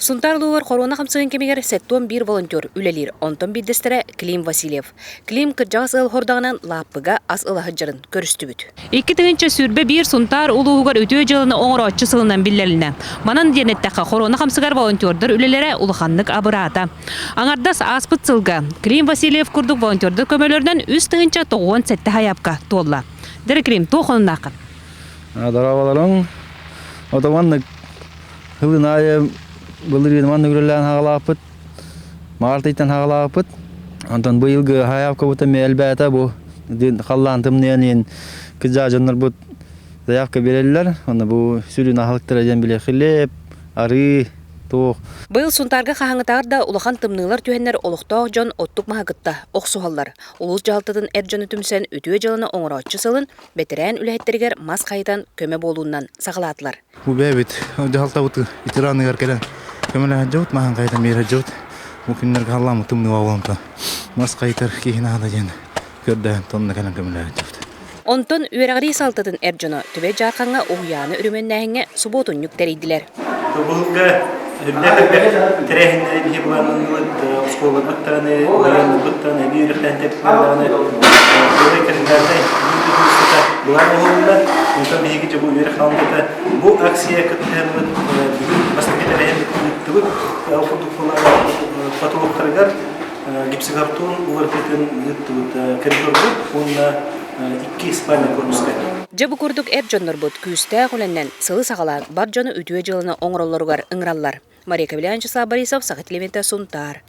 Сунтарлугар корона хамсыгын кемегер сеттон бир волонтер үлелир. Онтон биддестере Клим Васильев. Клим кыржагас ыл хордагынан лаппыга ас ылахыджарын көрүстүбүт. 2-тыгынча сүрбе бир сунтар улуугар өтөө жылыны оңороччу сылынан биллелине. Манан денеттеха корона хамсыгар волонтердер үлелере улаханнык абырата. Аңардас аспыт сылга Клим Васильев курдук волонтердер көмөлөрдөн 3-тыгынча 9 сетте хаябка толла. Дер Клим тохоннакы. Дараваларың отоманнык хылыная Былырын маннугрылан хагалапыт, мартайтан хагалапыт. Антон быйылгы хаявка бута мелбәта бу халлантым ненен кыза жоннор бут заявка береллер. Аны бу сүрүн ахалыктыра жан биле хилеп, ары тох. Быйыл сунтарга хаңытарда улахан тымнылар түһеннер олуктоох жон оттук махагытта оксугаллар. Улус жалтытын эржон үтүмсен өтүө жылына оңороччу сылын бетерен үлэхеттеригер мас кайытан көмө болуунан сагалаатылар. Бу бэбит жалтабыт ветеранныгар келен көмөлө жот махан кайда мера жот. Бу күннер халламы тымны валонта. Мас кайтыр кийинада жен көрдө тонна келен көмөлө жот. Онтон үерагри салтытын эржоно түбе жарканга уяны үрүмөннәһиңе суботун юктеридилер. Трехинleri bir bulanın skola gıttane, uyan gıttane, bir rehten tepkilerine böyle kırıklarda bulan olurlar. Ondan bir gece bu yürek halinde bu aksiye katılımı basketlerin tıbık okuduk olan patologlar gipsi karton uğraştığın tıbık kırıklarda onunla iki spalna kurmuşlar. Жабы курдук эржоннор бут күстә гүләннән сылы сагалан бар җаны үтүе җылына оңролларга ыңраллар. Мария Кавлянча Борисов, Сахат Левента, Сунтар.